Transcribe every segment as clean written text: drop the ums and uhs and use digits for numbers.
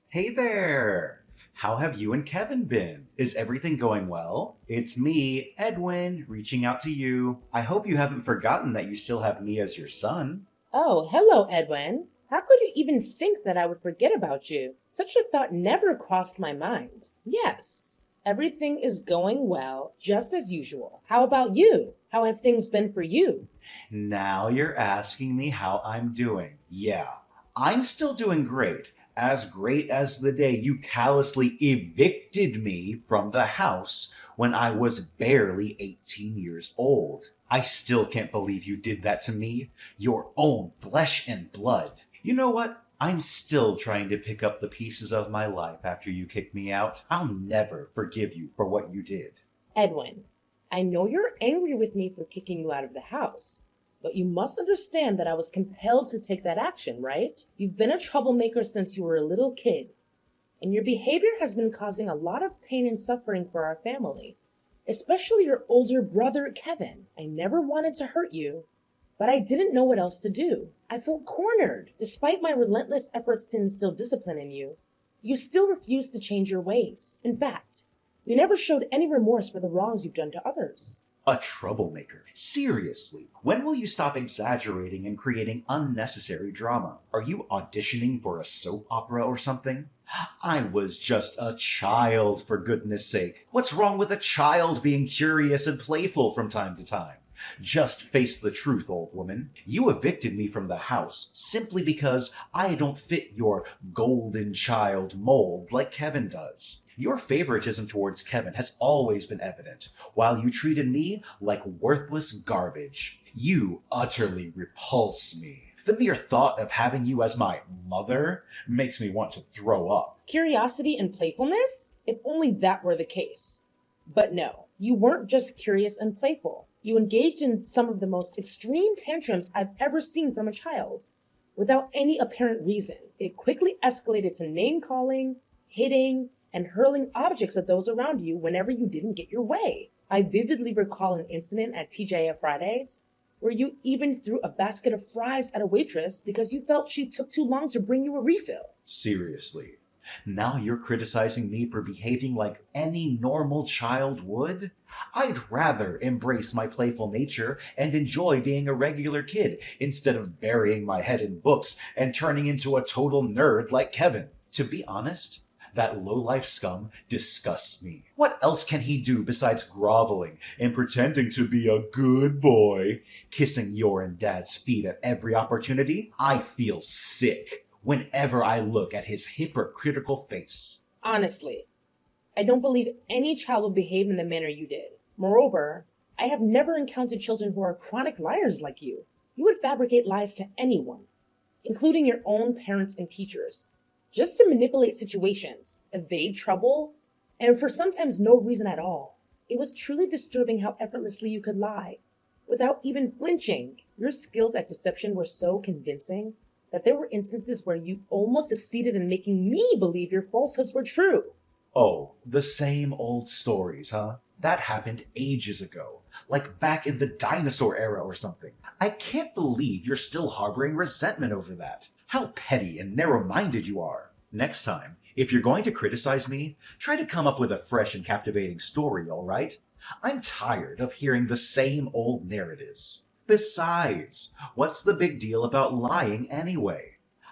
Hey there! How have you and Kevin been? Is everything going well? It's me, Edwin, reaching out to you. I hope you haven't forgotten that you still have me as your son. Oh, hello, Edwin. How could you even think that I would forget about you? Such a thought never crossed my mind. Yes, everything is going well, just as usual. How about you? How have things been for you? Now you're asking me how I'm doing. Yeah, I'm still doing great. As great as the day you callously evicted me from the house when I was barely 18 years old. I still can't believe you did that to me, your own flesh and blood. You know what? I'm still trying to pick up the pieces of my life after you kicked me out. I'll never forgive you for what you did. Edwin, I know you're angry with me for kicking you out of the house, but you must understand that I was compelled to take that action, right? You've been a troublemaker since you were a little kid, and your behavior has been causing a lot of pain and suffering for our family, especially your older brother, Kevin. I never wanted to hurt you, but I didn't know what else to do. I felt cornered. Despite my relentless efforts to instill discipline in you, you still refused to change your ways. In fact, you never showed any remorse for the wrongs you've done to others. A troublemaker. Seriously, when will you stop exaggerating and creating unnecessary drama? Are you auditioning for a soap opera or something? I was just a child, for goodness sake. What's wrong with a child being curious and playful from time to time? Just face the truth, old woman. You evicted me from the house simply because I don't fit your golden child mold like Kevin does. Your favoritism towards Kevin has always been evident, while you treated me like worthless garbage. You utterly repulse me. The mere thought of having you as my mother makes me want to throw up. Curiosity and playfulness? If only that were the case. But no, you weren't just curious and playful. You engaged in some of the most extreme tantrums I've ever seen from a child, without any apparent reason. It quickly escalated to name calling, hitting, and hurling objects at those around you whenever you didn't get your way. I vividly recall an incident at TJF Fridays where you even threw a basket of fries at a waitress because you felt she took too long to bring you a refill. Seriously. Now you're criticizing me for behaving like any normal child would? I'd rather embrace my playful nature and enjoy being a regular kid instead of burying my head in books and turning into a total nerd like Kevin. To be honest, that low-life scum disgusts me. What else can he do besides groveling and pretending to be a good boy, kissing your and dad's feet at every opportunity? I feel sick whenever I look at his hypocritical face. Honestly, I don't believe any child would behave in the manner you did. Moreover, I have never encountered children who are chronic liars like you. You would fabricate lies to anyone, including your own parents and teachers, just to manipulate situations, evade trouble, and for sometimes no reason at all. It was truly disturbing how effortlessly you could lie, without even flinching. Your skills at deception were so convincing that there were instances where you almost succeeded in making me believe your falsehoods were true. Oh, the same old stories, huh? That happened ages ago, like back in the dinosaur era or something. I can't believe you're still harboring resentment over that. How petty and narrow minded you are. Next time, if you're going to criticize me, try to come up with a fresh and captivating story, all right? I'm tired of hearing the same old narratives. Besides, what's the big deal about lying anyway?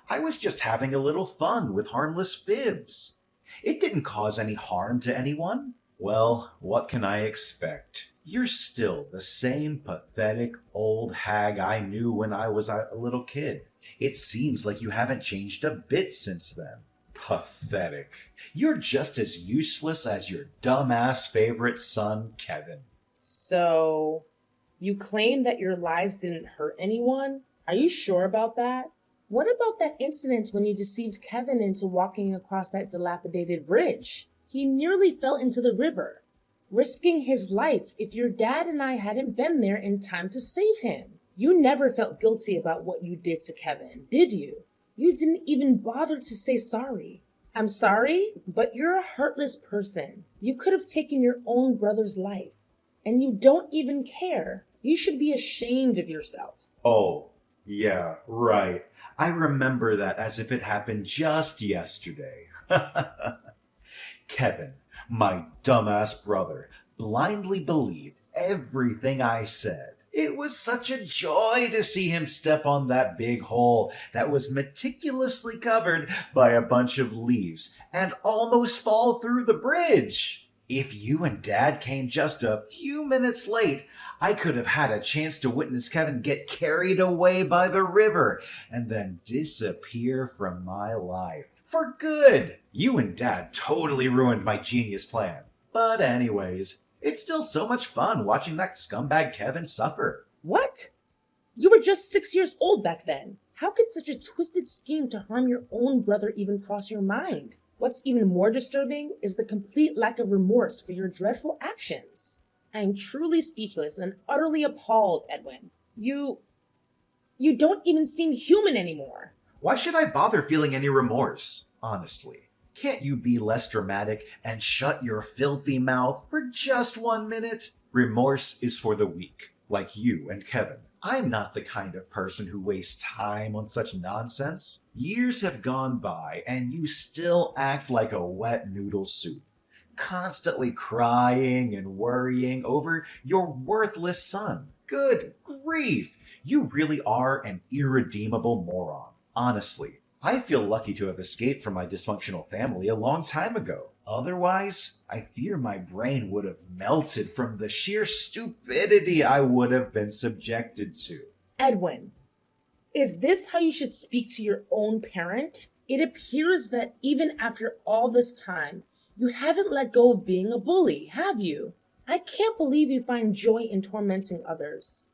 I was just having a little fun with harmless fibs. It didn't cause any harm to anyone. Well, what can I expect? You're still the same pathetic old hag I knew when I was a little kid. It seems like you haven't changed a bit since then. Pathetic. You're just as useless as your dumbass favorite son, Kevin. So, you claim that your lies didn't hurt anyone? Are you sure about that? What about that incident when you deceived Kevin into walking across that dilapidated bridge? He nearly fell into the river, risking his life if your dad and I hadn't been there in time to save him. You never felt guilty about what you did to Kevin, did you? You didn't even bother to say sorry. I'm sorry, but you're a heartless person. You could have taken your own brother's life, and you don't even care. You should be ashamed of yourself. Oh, yeah, right. I remember that as if it happened just yesterday. Kevin, my dumbass brother, blindly believed everything I said. It was such a joy to see him step on that big hole that was meticulously covered by a bunch of leaves and almost fall through the bridge. If you and Dad came just a few minutes late, I could have had a chance to witness Kevin get carried away by the river and then disappear from my life. For good! You and Dad totally ruined my genius plan. But anyways, it's still so much fun watching that scumbag Kevin suffer. What? You were just 6 years old back then. How could such a twisted scheme to harm your own brother even cross your mind? What's even more disturbing is the complete lack of remorse for your dreadful actions. I am truly speechless and utterly appalled, Edwin. You don't even seem human anymore. Why should I bother feeling any remorse, honestly? Can't you be less dramatic and shut your filthy mouth for just 1 minute? Remorse is for the weak, like you and Kevin. I'm not the kind of person who wastes time on such nonsense. Years have gone by and you still act like a wet noodle soup, constantly crying and worrying over your worthless son. Good grief! You really are an irredeemable moron. Honestly, I feel lucky to have escaped from my dysfunctional family a long time ago. Otherwise, I fear my brain would have melted from the sheer stupidity I would have been subjected to. Edwin, is this how you should speak to your own parent? It appears that even after all this time, you haven't let go of being a bully, have you? I can't believe you find joy in tormenting others,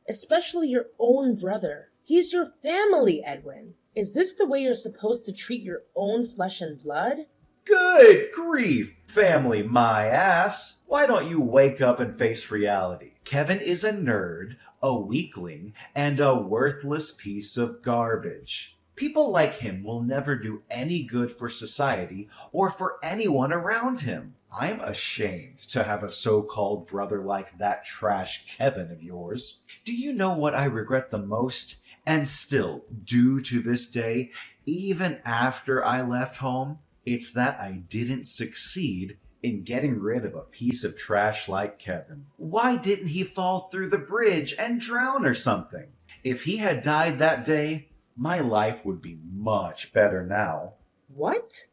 especially your own brother. He's your family, Edwin. Is this the way you're supposed to treat your own flesh and blood? Good grief, family, my ass. Why don't you wake up and face reality? Kevin is a nerd, a weakling, and a worthless piece of garbage. People like him will never do any good for society or for anyone around him. I'm ashamed to have a so-called brother like that trash Kevin of yours. Do you know what I regret the most? And still do to this day, even after I left home? It's that I didn't succeed in getting rid of a piece of trash like Kevin. Why didn't he fall through the bridge and drown or something? If he had died that day, my life would be much better now. What?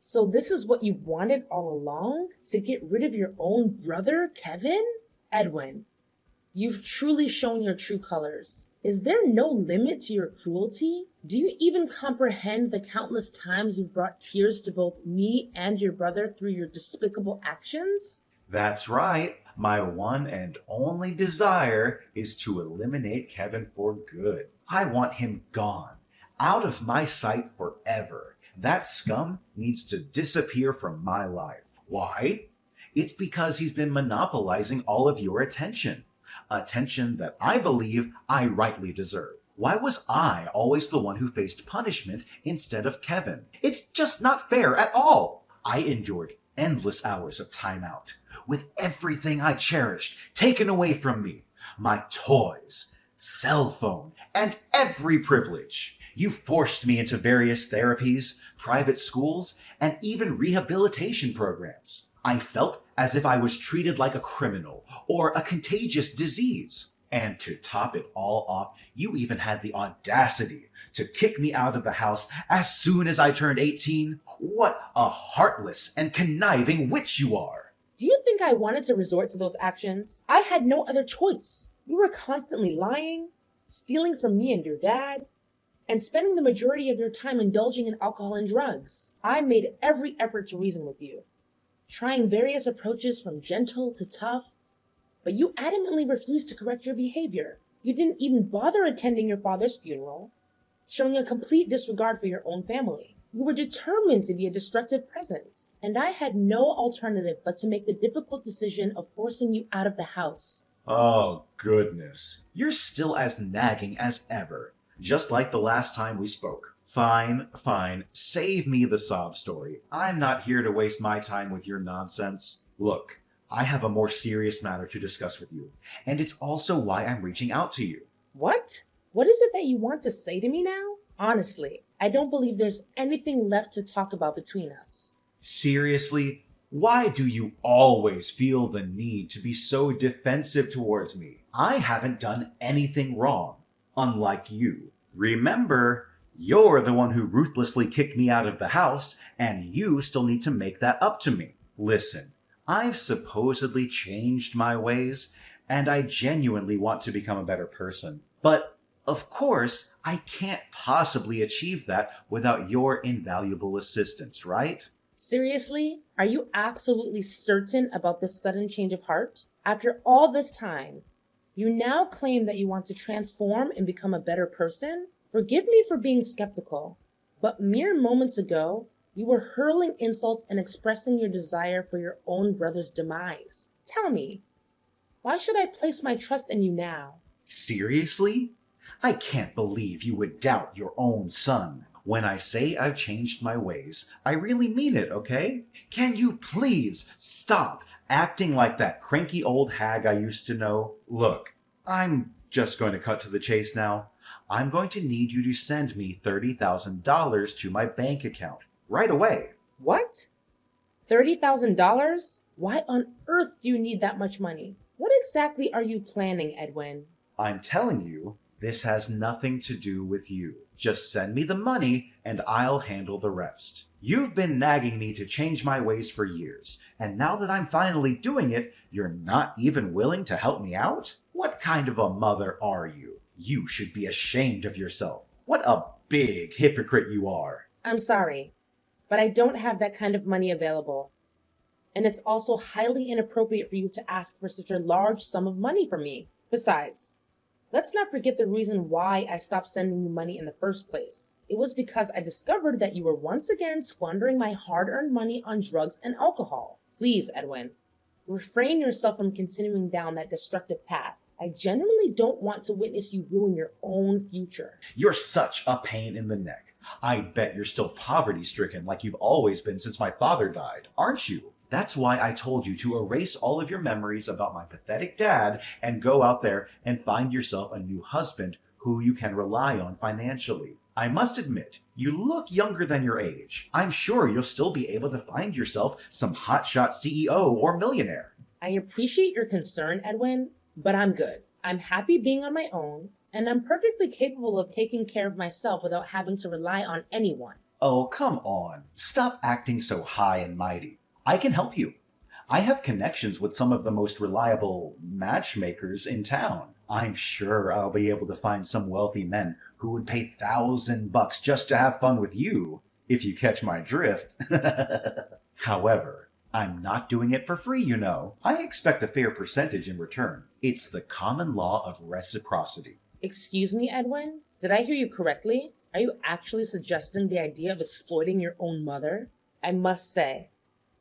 So this is what you've wanted all along? To get rid of your own brother, Kevin? Edwin, you've truly shown your true colors. Is there no limit to your cruelty? Do you even comprehend the countless times you've brought tears to both me and your brother through your despicable actions? That's right. My one and only desire is to eliminate Kevin for good. I want him gone, out of my sight forever. That scum needs to disappear from my life. Why? It's because he's been monopolizing all of your attention. Attention that I believe I rightly deserve. Why was I always the one who faced punishment instead of Kevin? It's just not fair at all. I endured endless hours of time out, with everything I cherished taken away from me. My toys, cell phone, and every privilege. You forced me into various therapies, private schools, and even rehabilitation programs. I felt as if I was treated like a criminal or a contagious disease. And to top it all off, you even had the audacity to kick me out of the house as soon as I turned 18. What a heartless and conniving witch you are! Do you think I wanted to resort to those actions? I had no other choice. You were constantly lying, stealing from me and your dad, and spending the majority of your time indulging in alcohol and drugs. I made every effort to reason with you, trying various approaches from gentle to tough, but you adamantly refused to correct your behavior. You didn't even bother attending your father's funeral, showing a complete disregard for your own family. You were determined to be a destructive presence, and I had no alternative but to make the difficult decision of forcing you out of the house. Oh, goodness. You're still as nagging as ever, just like the last time we spoke. Fine, fine. Save me the sob story. I'm not here to waste my time with your nonsense. Look, I have a more serious matter to discuss with you, and it's also why I'm reaching out to you. What? What is it that you want to say to me now? Honestly, I don't believe there's anything left to talk about between us. Seriously? Why do you always feel the need to be so defensive towards me? I haven't done anything wrong, unlike you. Remember, you're the one who ruthlessly kicked me out of the house, and you still need to make that up to me. Listen, I've supposedly changed my ways, and I genuinely want to become a better person. But, of course, I can't possibly achieve that without your invaluable assistance, right? Seriously? Are you absolutely certain about this sudden change of heart? After all this time, you now claim that you want to transform and become a better person? Forgive me for being skeptical, but mere moments ago, you were hurling insults and expressing your desire for your own brother's demise. Tell me, why should I place my trust in you now? Seriously? I can't believe you would doubt your own son. When I say I've changed my ways, I really mean it, okay? Can you please stop acting like that cranky old hag I used to know? Look, I'm just going to cut to the chase now. I'm going to need you to send me $30,000 to my bank account right away. What? $30,000? Why on earth do you need that much money? What exactly are you planning, Edwin? I'm telling you, this has nothing to do with you. Just send me the money and I'll handle the rest. You've been nagging me to change my ways for years, and now that I'm finally doing it, you're not even willing to help me out? What kind of a mother are you? You should be ashamed of yourself. What a big hypocrite you are. I'm sorry, but I don't have that kind of money available. And it's also highly inappropriate for you to ask for such a large sum of money from me. Besides, let's not forget the reason why I stopped sending you money in the first place. It was because I discovered that you were once again squandering my hard-earned money on drugs and alcohol. Please, Edwin, refrain yourself from continuing down that destructive path. I genuinely don't want to witness you ruin your own future. You're such a pain in the neck. I bet you're still poverty-stricken like you've always been since my father died, aren't you? That's why I told you to erase all of your memories about my pathetic dad and go out there and find yourself a new husband who you can rely on financially. I must admit, you look younger than your age. I'm sure you'll still be able to find yourself some hotshot CEO or millionaire. I appreciate your concern, Edwin, but I'm good. I'm happy being on my own, and I'm perfectly capable of taking care of myself without having to rely on anyone. Oh, come on. Stop acting so high and mighty. I can help you. I have connections with some of the most reliable matchmakers in town. I'm sure I'll be able to find some wealthy men who would pay $1,000 just to have fun with you, if you catch my drift. However, I'm not doing it for free, you know. I expect a fair percentage in return. It's the common law of reciprocity. Excuse me, Edwin? Did I hear you correctly? Are you actually suggesting the idea of exploiting your own mother? I must say,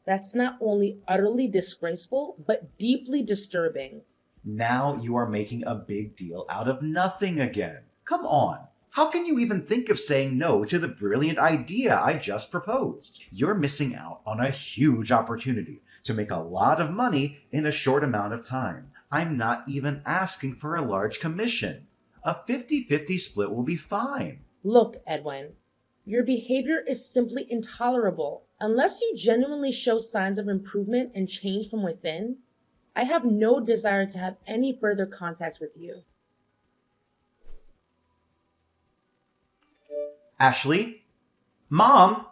that's not only utterly disgraceful, but deeply disturbing. Now you are making a big deal out of nothing again. Come on. How can you even think of saying no to the brilliant idea I just proposed? You're missing out on a huge opportunity to make a lot of money in a short amount of time. I'm not even asking for a large commission. A 50-50 split will be fine. Look, Edwin, your behavior is simply intolerable. Unless you genuinely show signs of improvement and change from within, I have no desire to have any further contact with you. Ashley? Mom?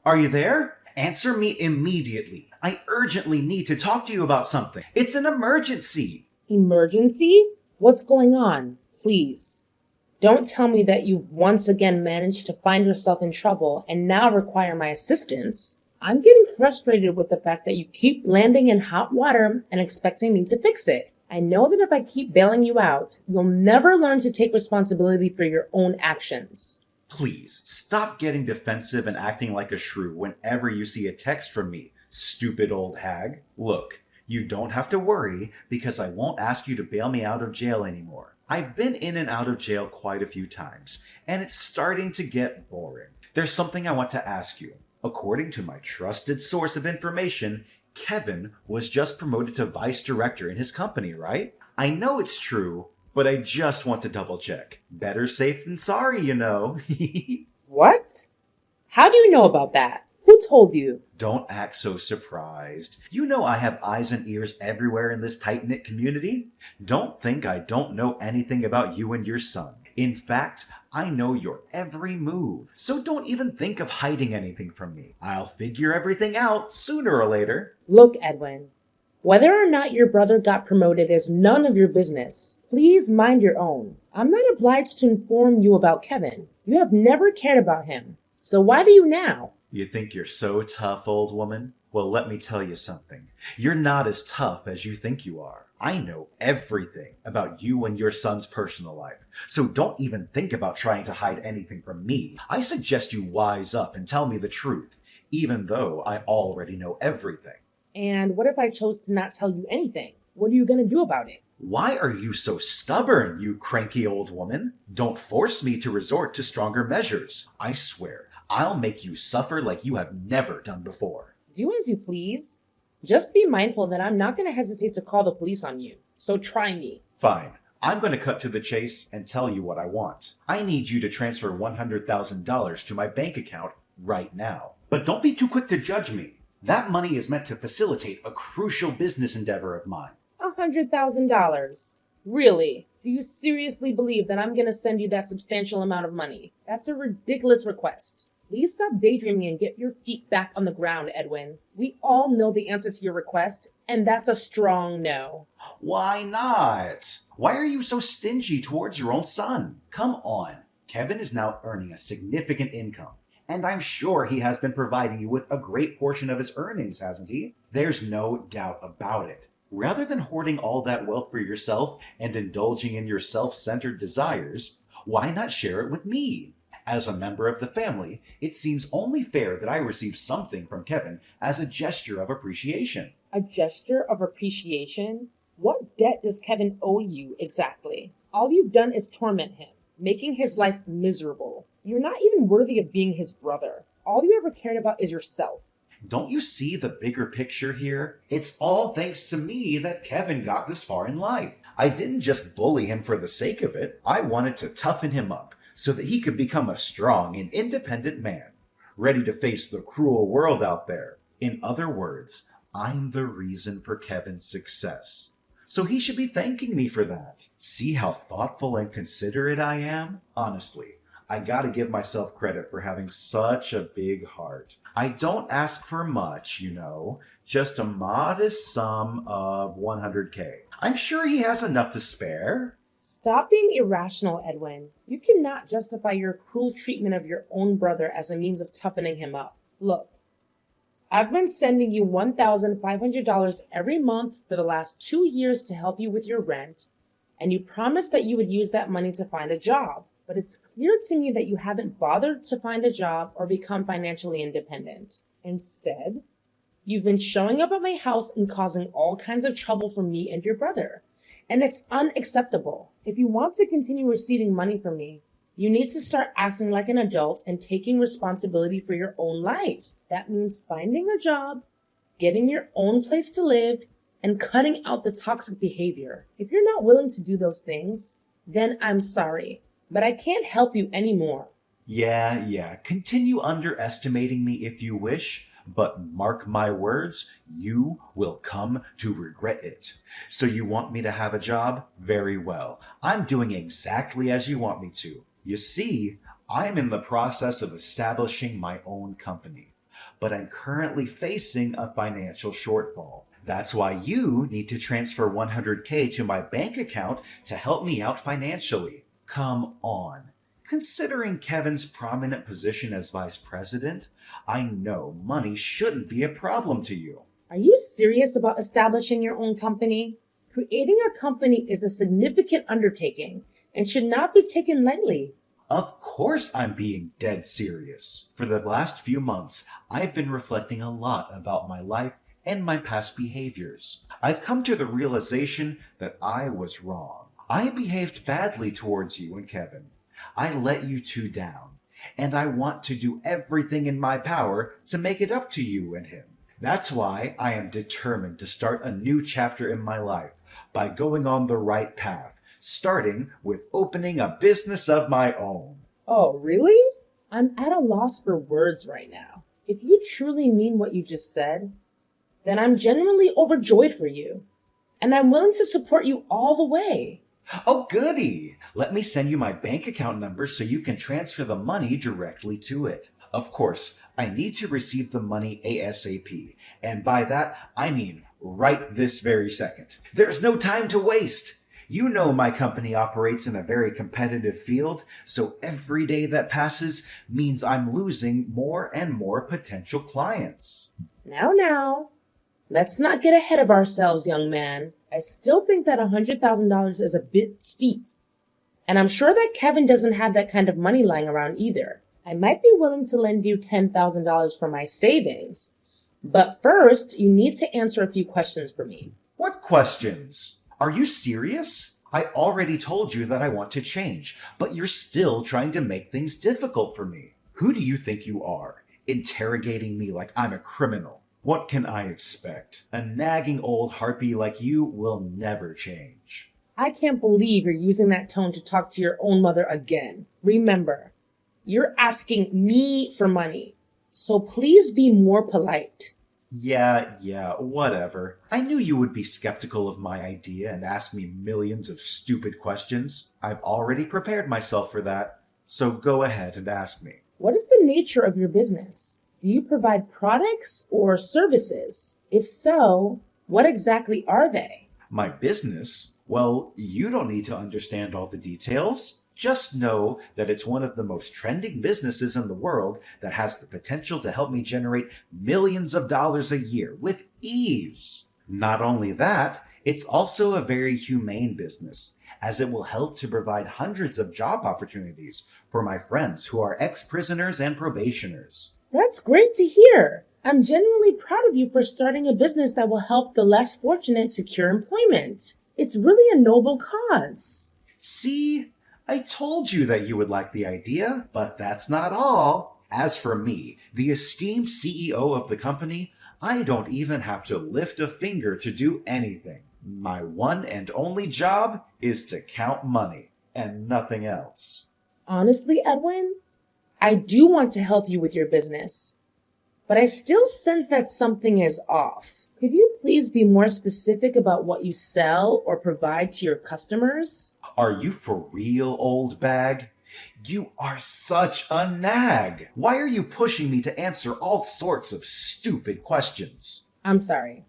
Are you there? Answer me immediately. I urgently need to talk to you about something. It's an emergency. Emergency? What's going on? Please. Don't tell me that you've once again managed to find yourself in trouble and now require my assistance. I'm getting frustrated with the fact that you keep landing in hot water and expecting me to fix it. I know that if I keep bailing you out, you'll never learn to take responsibility for your own actions. Please, stop getting defensive and acting like a shrew whenever you see a text from me, stupid old hag. Look, you don't have to worry because I won't ask you to bail me out of jail anymore. I've been in and out of jail quite a few times, and it's starting to get boring. There's something I want to ask you. According to my trusted source of information, Kevin was just promoted to vice director in his company, right? I know it's true, but I just want to double check. Better safe than sorry, you know. What? How do you know about that? Who told you? Don't act so surprised. You know I have eyes and ears everywhere in this tight-knit community. Don't think I don't know anything about you and your son. In fact, I know your every move. So don't even think of hiding anything from me. I'll figure everything out sooner or later. Look, Edwin, whether or not your brother got promoted is none of your business. Please mind your own. I'm not obliged to inform you about Kevin. You have never cared about him. So why do you now? You think you're so tough, old woman? Well, let me tell you something. You're not as tough as you think you are. I know everything about you and your son's personal life, so don't even think about trying to hide anything from me. I suggest you wise up and tell me the truth, even though I already know everything. And what if I chose to not tell you anything? What are you going to do about it? Why are you so stubborn, you cranky old woman? Don't force me to resort to stronger measures. I swear, I'll make you suffer like you have never done before. Do as you please. Just be mindful that I'm not going to hesitate to call the police on you. So try me. Fine. I'm going to cut to the chase and tell you what I want. I need you to transfer $100,000 to my bank account right now. But don't be too quick to judge me. That money is meant to facilitate a crucial business endeavor of mine. $100,000. Really? Do you seriously believe that I'm going to send you that substantial amount of money? That's a ridiculous request. Please stop daydreaming and get your feet back on the ground, Edwin. We all know the answer to your request, and that's a strong no. Why not? Why are you so stingy towards your own son? Come on. Kevin is now earning a significant income, and I'm sure he has been providing you with a great portion of his earnings, hasn't he? There's no doubt about it. Rather than hoarding all that wealth for yourself and indulging in your self-centered desires, why not share it with me? As a member of the family, it seems only fair that I receive something from Kevin as a gesture of appreciation. A gesture of appreciation? What debt does Kevin owe you exactly? All you've done is torment him, making his life miserable. You're not even worthy of being his brother. All you ever cared about is yourself. Don't you see the bigger picture here? It's all thanks to me that Kevin got this far in life. I didn't just bully him for the sake of it. I wanted to toughen him up so that he could become a strong and independent man, ready to face the cruel world out there. In other words, I'm the reason for Kevin's success. So he should be thanking me for that. See how thoughtful and considerate I am? Honestly, I gotta give myself credit for having such a big heart. I don't ask for much, just a modest sum of $100K. I'm sure he has enough to spare. Stop being irrational, Edwin. You cannot justify your cruel treatment of your own brother as a means of toughening him up. Look, I've been sending you $1,500 every month for the last 2 years to help you with your rent, and you promised that you would use that money to find a job. But it's clear to me that you haven't bothered to find a job or become financially independent. Instead, you've been showing up at my house and causing all kinds of trouble for me and your brother. And it's unacceptable. If you want to continue receiving money from me, you need to start acting like an adult and taking responsibility for your own life. That means finding a job, getting your own place to live, and cutting out the toxic behavior. If you're not willing to do those things, then I'm sorry, but I can't help you anymore. Yeah. Continue underestimating me if you wish, but mark my words, you will come to regret it. So you want me to have a job? Very well. I'm doing exactly as you want me to. You see, I'm in the process of establishing my own company, but I'm currently facing a financial shortfall. That's why you need to transfer $100K to my bank account to help me out financially. Come on. Considering Kevin's prominent position as vice president, I know money shouldn't be a problem to you. Are you serious about establishing your own company? Creating a company is a significant undertaking and should not be taken lightly. Of course I'm being dead serious. For the last few months, I've been reflecting a lot about my life and my past behaviors. I've come to the realization that I was wrong. I behaved badly towards you and Kevin. I let you two down, and I want to do everything in my power to make it up to you and him. That's why I am determined to start a new chapter in my life by going on the right path, starting with opening a business of my own. Oh, really? I'm at a loss for words right now. If you truly mean what you just said, then I'm genuinely overjoyed for you. And I'm willing to support you all the way. Oh, goody! Let me send you my bank account number so you can transfer the money directly to it. Of course, I need to receive the money ASAP, and by that, I mean right this very second. There's no time to waste! You know my company operates in a very competitive field, so every day that passes means I'm losing more and more potential clients. Now, let's not get ahead of ourselves, young man. I still think that $100,000 is a bit steep. And I'm sure that Kevin doesn't have that kind of money lying around either. I might be willing to lend you $10,000 from my savings. But first, you need to answer a few questions for me. What questions? Are you serious? I already told you that I want to change, but you're still trying to make things difficult for me. Who do you think you are? Interrogating me like I'm a criminal. What can I expect? A nagging old harpy like you will never change. I can't believe you're using that tone to talk to your own mother again. Remember, you're asking me for money, so please be more polite. Yeah, whatever. I knew you would be skeptical of my idea and ask me millions of stupid questions. I've already prepared myself for that, so go ahead and ask me. What is the nature of your business? Do you provide products or services? If so, what exactly are they? My business? Well, you don't need to understand all the details. Just know that it's one of the most trending businesses in the world that has the potential to help me generate millions of dollars a year with ease. Not only that, it's also a very humane business, as it will help to provide hundreds of job opportunities for my friends who are ex-prisoners and probationers. That's great to hear. I'm genuinely proud of you for starting a business that will help the less fortunate secure employment. It's really a noble cause. See? I told you that you would like the idea, but that's not all. As for me, the esteemed CEO of the company, I don't even have to lift a finger to do anything. My one and only job is to count money and nothing else. Honestly, Edwin, I do want to help you with your business, but I still sense that something is off. Could you please be more specific about what you sell or provide to your customers? Are you for real, old bag? You are such a nag. Why are you pushing me to answer all sorts of stupid questions? I'm sorry,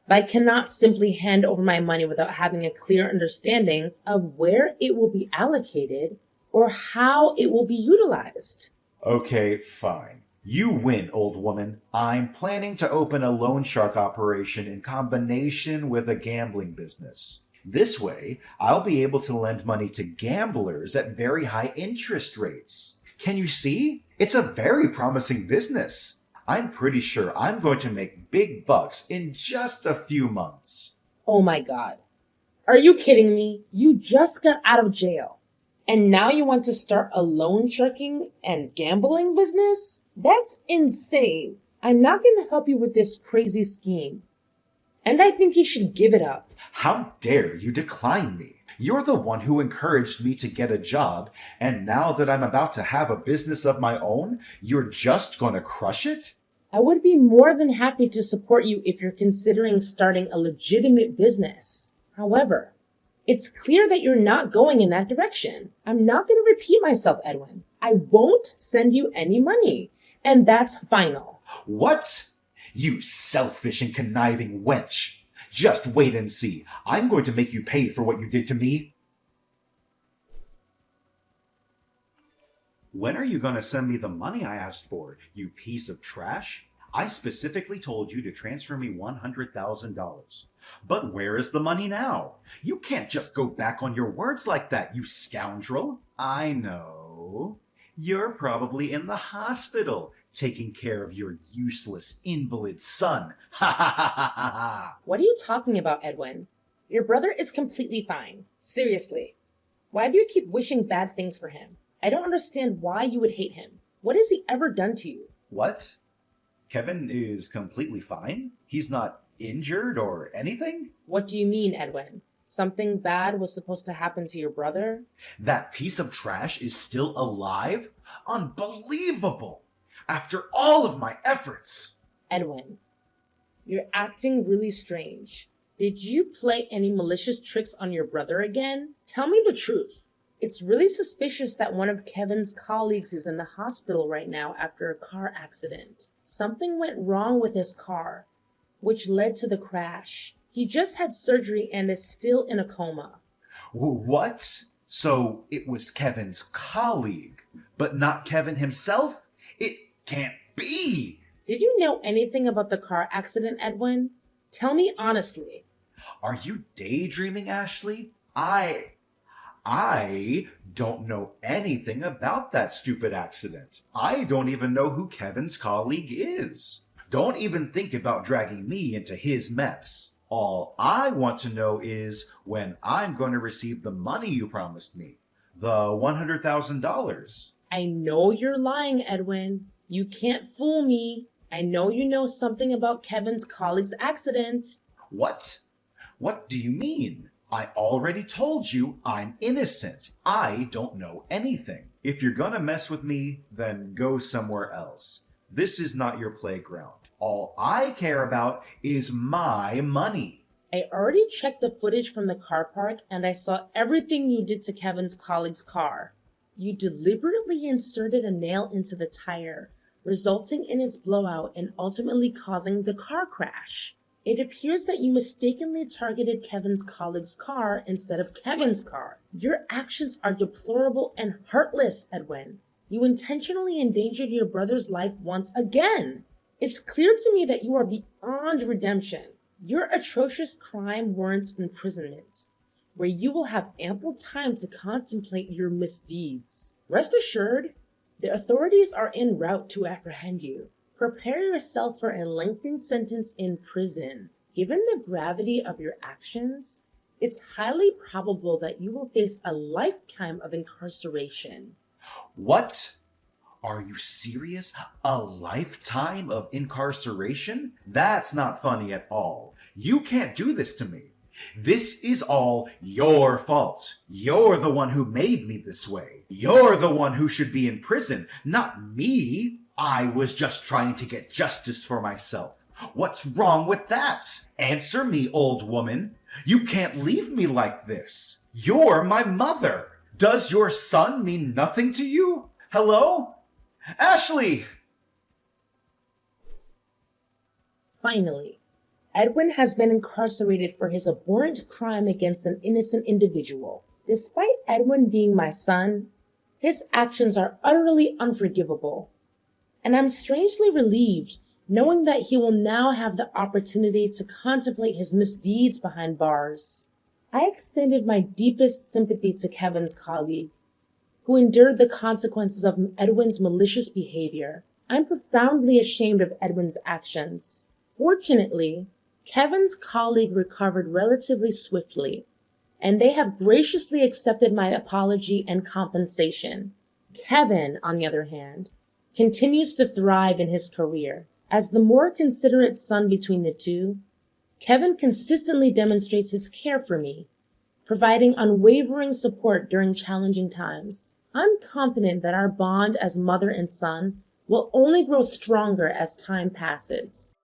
but I cannot simply hand over my money without having a clear understanding of where it will be allocated or how it will be utilized. Okay, fine. You win, old woman. I'm planning to open a loan shark operation in combination with a gambling business. This way, I'll be able to lend money to gamblers at very high interest rates. Can you see? It's a very promising business. I'm pretty sure I'm going to make big bucks in just a few months. Oh my God. Are you kidding me? You just got out of jail. And now you want to start a loan sharking and gambling business? That's insane. I'm not going to help you with this crazy scheme. And I think you should give it up. How dare you decline me? You're the one who encouraged me to get a job, and now that I'm about to have a business of my own, you're just gonna crush it? I would be more than happy to support you if you're considering starting a legitimate business. However, it's clear that you're not going in that direction. I'm not going to repeat myself, Edwin. I won't send you any money, and that's final. What? You selfish and conniving wench. Just wait and see. I'm going to make you pay for what you did to me. When are you going to send me the money I asked for, you piece of trash? I specifically told you to transfer me $100,000. But where is the money now? You can't just go back on your words like that, you scoundrel. I know. You're probably in the hospital, taking care of your useless invalid son. Ha ha ha ha ha ha. What are you talking about, Edwin? Your brother is completely fine. Seriously. Why do you keep wishing bad things for him? I don't understand why you would hate him. What has he ever done to you? What? Kevin is completely fine? He's not injured or anything? What do you mean, Edwin? Something bad was supposed to happen to your brother? That piece of trash is still alive? Unbelievable! After all of my efforts! Edwin, you're acting really strange. Did you play any malicious tricks on your brother again? Tell me the truth. It's really suspicious that one of Kevin's colleagues is in the hospital right now after a car accident. Something went wrong with his car, which led to the crash. He just had surgery and is still in a coma. What? So it was Kevin's colleague, but not Kevin himself? It can't be! Did you know anything about the car accident, Edwin? Tell me honestly. Are you daydreaming, Ashley? I don't know anything about that stupid accident. I don't even know who Kevin's colleague is. Don't even think about dragging me into his mess. All I want to know is when I'm going to receive the money you promised me. The $100,000. I know you're lying, Edwin. You can't fool me. I know you know something about Kevin's colleague's accident. What? What do you mean? I already told you I'm innocent. I don't know anything. If you're gonna mess with me, then go somewhere else. This is not your playground. All I care about is my money. I already checked the footage from the car park and I saw everything you did to Kevin's colleague's car. You deliberately inserted a nail into the tire, resulting in its blowout and ultimately causing the car crash. It appears that you mistakenly targeted Kevin's colleague's car instead of Kevin's car. Your actions are deplorable and heartless, Edwin. You intentionally endangered your brother's life once again. It's clear to me that you are beyond redemption. Your atrocious crime warrants imprisonment, where you will have ample time to contemplate your misdeeds. Rest assured, the authorities are en route to apprehend you. Prepare yourself for a lengthy sentence in prison. Given the gravity of your actions, it's highly probable that you will face a lifetime of incarceration. What? Are you serious? A lifetime of incarceration? That's not funny at all. You can't do this to me. This is all your fault. You're the one who made me this way. You're the one who should be in prison, not me. I was just trying to get justice for myself. What's wrong with that? Answer me, old woman. You can't leave me like this. You're my mother. Does your son mean nothing to you? Hello? Ashley! Finally, Edwin has been incarcerated for his abhorrent crime against an innocent individual. Despite Edwin being my son, his actions are utterly unforgivable. And I'm strangely relieved knowing that he will now have the opportunity to contemplate his misdeeds behind bars. I extended my deepest sympathy to Kevin's colleague, who endured the consequences of Edwin's malicious behavior. I'm profoundly ashamed of Edwin's actions. Fortunately, Kevin's colleague recovered relatively swiftly, and they have graciously accepted my apology and compensation. Kevin, on the other hand, continues to thrive in his career. As the more considerate son between the two, Kevin consistently demonstrates his care for me, providing unwavering support during challenging times. I'm confident that our bond as mother and son will only grow stronger as time passes.